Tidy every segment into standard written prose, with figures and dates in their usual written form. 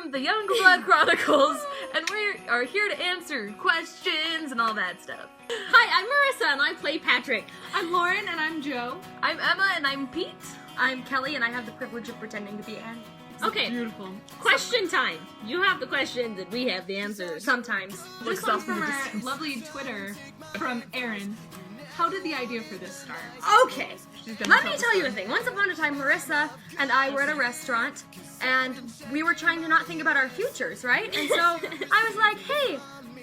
from the Young Blood Chronicles, and we are here to answer questions and all that stuff. Hi, I'm Marissa, and I play Patrick. I'm Lauren, and I'm Joe. I'm Emma, and I'm Pete. I'm Kelly, and I have the privilege of pretending to be Anne. Okay, Beautiful. question time. You have the questions, and we have the answers. Sometimes. This one's from our lovely Twitter from Erin. How did the idea for this start? Okay, let me tell you a thing. Once upon a time, Marissa and I were at a restaurant, and we were trying to not think about our futures, right? And so I was like, hey,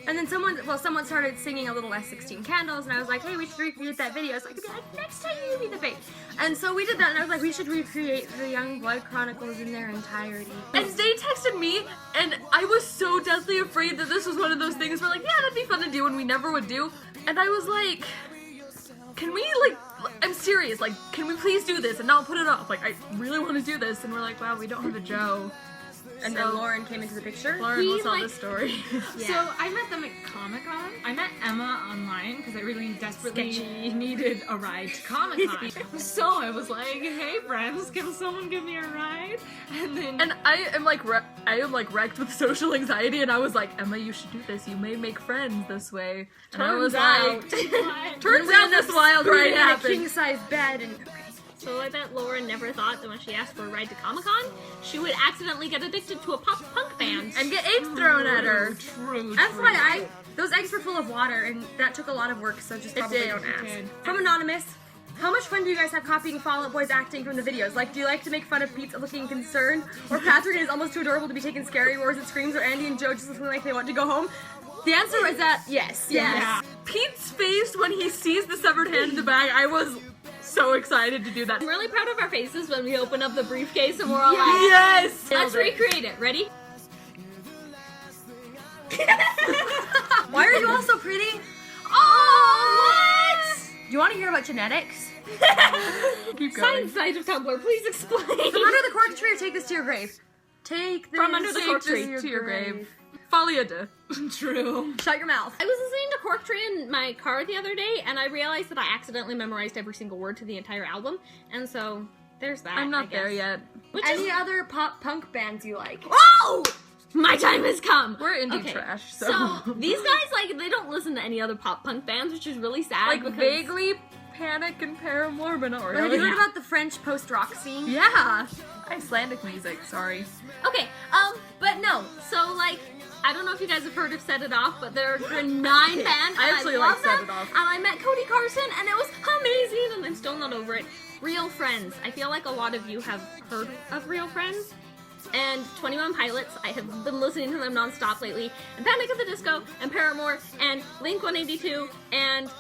and then someone started singing a little S16 Candles, and I was like, hey, we should recreate that video so I could be like, next time you be the face. And so we did that, and I was like, we should recreate the Young Blood Chronicles in their entirety. And they texted me, and I was so deathly afraid that this was one of those things where, like, yeah, that'd be fun to do, and we never would do. And I was like, can we, like, I'm serious, like, can we please do this and not put it off? Like, I really want to do this, and we're like, wow, we don't have a Joe. And then Lauren came into the picture. Lauren will tell the story. Yeah. So I met them at Comic-Con. I met Emma online because I really desperately needed a ride to Comic-Con. So I was like, hey friends, can someone give me a ride? And I am like wrecked with social anxiety, and I was like, Emma, you should do this. You may make friends this way. And I was like, turns out this wild ride happened. A king-size bed and... So I bet Lauren never thought that when she asked for a ride to Comic-Con, she would accidentally get addicted to a pop-punk band. And get eggs thrown at her. True. FYI, those eggs were full of water, and that took a lot of work, so just probably don't ask. From Anonymous, how much fun do you guys have copying Fall Out Boy's acting from the videos? Like, do you like to make fun of Pete's looking concerned? Or Patrick is almost too adorable to be taken scary wars at screams? Or Andy and Joe just looking like they want to go home? The answer is that yes. Yeah. Pete's face when he sees the severed hand in the bag, I was so excited to do that. I'm really proud of our faces when we open up the briefcase and we're all like, yes! Let's recreate it. Ready? Why are you all so pretty? Oh, what? Do you want to hear about genetics? Keep going. Science side of Tumblr, please explain. From under the cork tree or take this to your grave? Take this From under the cork tree to your grave. Folia de. True. Shut your mouth. I was listening to Cork Tree in my car the other day, and I realized that I accidentally memorized every single word to the entire album, and so there's that. I'm not there yet. Any other pop punk bands you like? Oh! My time has come! We're indie Okay, trash, So, so. these guys, like, they don't listen to any other pop punk bands, which is really sad. Like, because vaguely Panic and Paramore, but not Have really. you heard about the French post-rock scene? Yeah! Icelandic music, sorry. Okay, but no. So, like, I don't know if you guys have heard of Set It Off, but they're a 9 band. I actually love like Set them, It Off. And I met Cody Carson, and it was amazing, and I'm still not over it. Real Friends. I feel like a lot of you have heard of Real Friends. And 21 Pilots, I have been listening to them nonstop lately. And Panic at the Disco, and Paramore, and Blink-182, and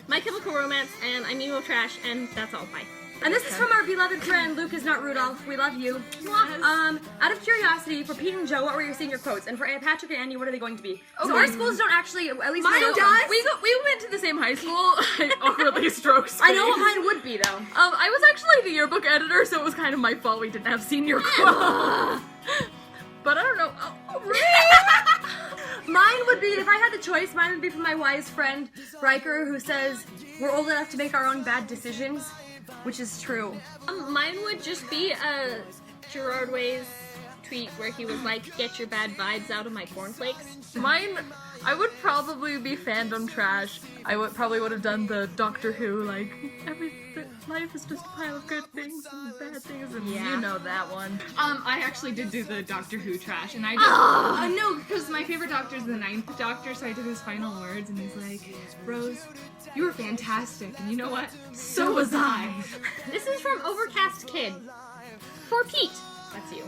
My Chemical Romance, and I'm Emo Trash, and that's all. Bye. And this is from our beloved friend, Luke is not Rudolph. We love you. Out of curiosity, for Pete and Joe, what were your senior quotes? And for Patrick and Andy, what are they going to be? So our schools don't actually, at least Mine does. We went to the same high school. I awkwardly stroked I know what mine would be, though. I was actually the yearbook editor, so it was kind of my fault we didn't have senior quotes. But I don't know. Oh, really? Mine would be, if I had the choice, mine would be from my wise friend, Riker, who says, we're old enough to make our own bad decisions. Which is true. Mine would just be Gerard Way's tweet where he was like, "Get your bad vibes out of my cornflakes." Mine, I would probably be fandom trash. I probably would have done the Doctor Who, like, life is just a pile of good things and bad things, and you know that one. I actually did do the Doctor Who trash, and I did. No, because my favorite Doctor is the 9th Doctor, so I did his final words, and he's like, Rose, you were fantastic, and you know what? So was I. This is from Overcast Kid. For Pete. That's you.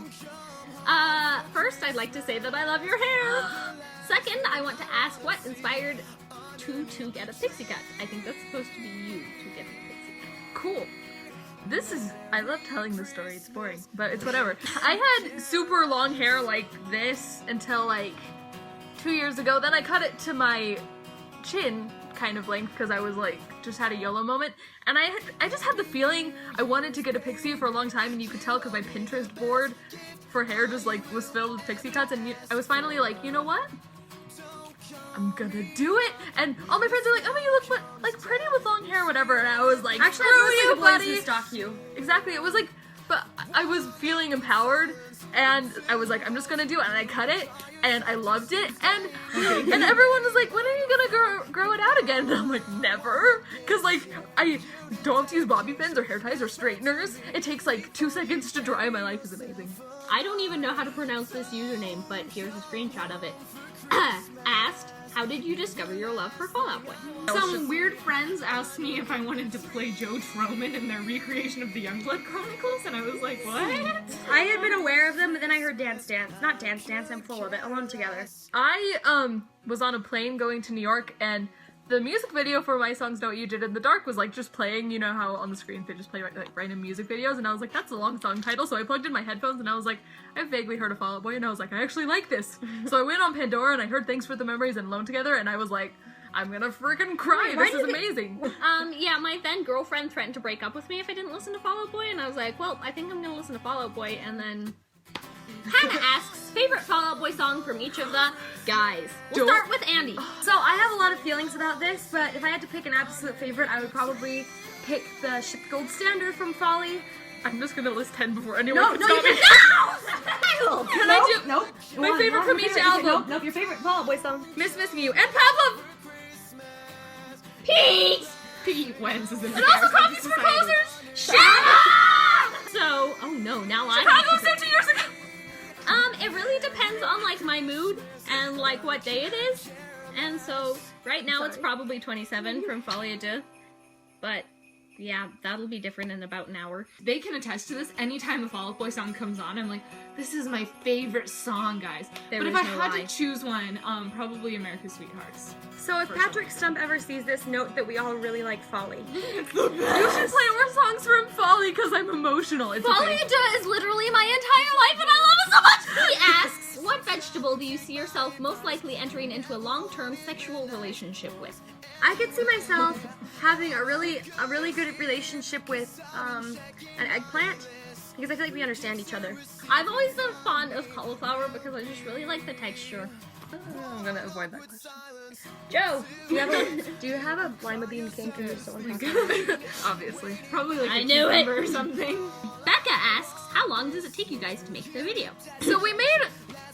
First, I'd like to say that I love your hair. Second, I want to ask what inspired to get a pixie cut. I think that's supposed to be you to get a pixie cut. Cool. I love telling this story, it's boring, but it's whatever. I had super long hair like this until like 2 years ago, then I cut it to my chin kind of length because I was like, just had a YOLO moment, and I just had the feeling I wanted to get a pixie for a long time, and you could tell because my Pinterest board for hair just like was filled with pixie cuts, and I was finally like, you know what? I'm gonna do it, and all my friends are like, oh, you look like pretty with long hair or whatever, and I was like, actually, screw it's you, mostly the boys buddy. who stalk you. Exactly, it was like, but I was feeling empowered, and I was like, I'm just gonna do it, and I cut it, and I loved it, and everyone was like, when are you gonna grow it out again? And I'm like, never, because like I don't have to use bobby pins or hair ties or straighteners. It takes like 2 seconds to dry. My life is amazing. I don't even know how to pronounce this username, but here's a screenshot of it. Asked, how did you discover your love for Fall Out Boy? Some weird friends asked me if I wanted to play Joe Troman in their recreation of the Young Blood Chronicles, and I was like, what? I had been aware of them, but then I heard Dance Dance. Not Dance Dance, I'm full of it. Alone Together. I was on a plane going to New York, and the music video for my songs Know What You Did in the Dark was like just playing, you know how on the screen they just play like random music videos, and I was like, that's a long song title, so I plugged in my headphones and I was like, I've vaguely heard of Fall Out Boy, and I was like, I actually like this. So I went on Pandora and I heard Thanks for the Memories and Alone Together, and I was like, I'm gonna freaking cry, this is amazing. Yeah, my then girlfriend threatened to break up with me if I didn't listen to Fall Out Boy, and I was like, well, I think I'm gonna listen to Fall Out Boy, and then Hannah asks, favorite Fall Out Boy song from each of the guys. We'll start with Andy. So I have a lot of feelings about this, but if I had to pick an absolute favorite, I would probably pick the Ship Gold Standard from Folly. I'm just gonna list 10 before anyone can No, stop me. no! Can I do Nope. my favorite from each album? Nope, your favorite Fall Out Boy song. Miss Mew and Pavlov! Pete! Pete Wentz is in the And also Copies for Posers! Shut up! So, oh no, now I Chicago have to 50 years ago! It really depends on like my mood and like what day it is. And so right now it's probably 27 from Folie à Deux. But yeah, that'll be different in about an hour. They can attest to this. Anytime a Fall Out Boy song comes on, I'm like, this is my favorite song, guys. There but is if I no had lie. to choose one, probably America's Sweethearts. So if Patrick Stump ever sees this, note that we all really like Folly. You should play more songs from Folly because I'm emotional. It's Folie à Deux is literally my entire life and I love it so much! He asks, what vegetable do you see yourself most likely entering into a long-term sexual relationship with? I could see myself having a really good relationship with an eggplant because I feel like we understand each other. I've always been fond of cauliflower because I just really like the texture. I'm gonna avoid that question. Joe! Do you have a lima bean cake in your store? Obviously. Probably like I a knew it. cucumber or something. Becca asks, how long does it take you guys to make the video? So we made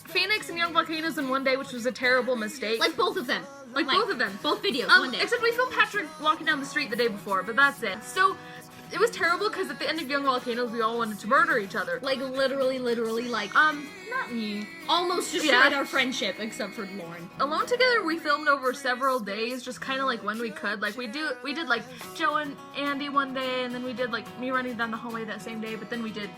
Phoenix and Young Blood Chronicles in one day, which was a terrible mistake. Like both of them. Like both of them. Both videos, one day. Except we filmed Patrick walking down the street the day before, but that's it. So it was terrible because at the end of Young Volcanoes, we all wanted to murder each other. Like literally, like, Not me. almost destroyed Yeah. our friendship, except for Lauren. Alone Together, we filmed over several days, just kind of like when we could. Like we did like Joe and Andy one day, and then we did like me running down the hallway that same day. But then we did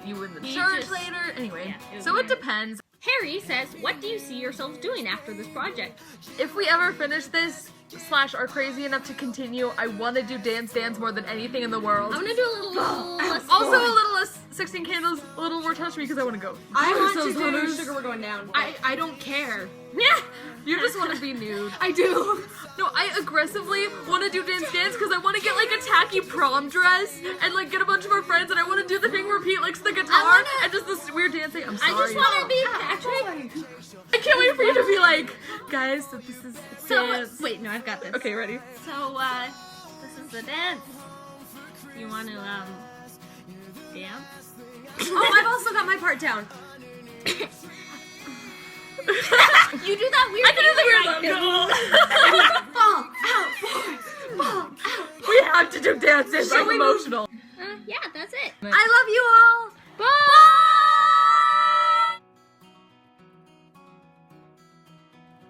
you in the We church just- later. Anyway, Yeah, it was so weird. it depends. Harry says, what do you see yourselves doing after this project? If we ever finish this / are crazy enough to continue, I want to do Dance Dance more than anything in the world. I'm gonna do a little less Also, a little less 16 Candles, a little more Touch Me because I want to go. I want to Those do hunters. Sugar We're Going Down. I don't care. Yeah! You just want to be nude. I do. No, I aggressively want to do Dance Dance because I want to get like a tacky prom dress and like get a bunch of our friends, and I want to do the thing where Pete licks the guitar and just this weird dancing. I'm sorry. I just want to be Patrick. I can't wait for you to be like, guys, so this is dance. Wait, no, I've got this. Okay, ready? So, this is the dance. You want to, dance? Oh, I've also got my part down. You do that weird I can do the weird Fall out, boy. Fall out. We have to do Dance Dance. I'm emotional. Yeah, that's it. I love you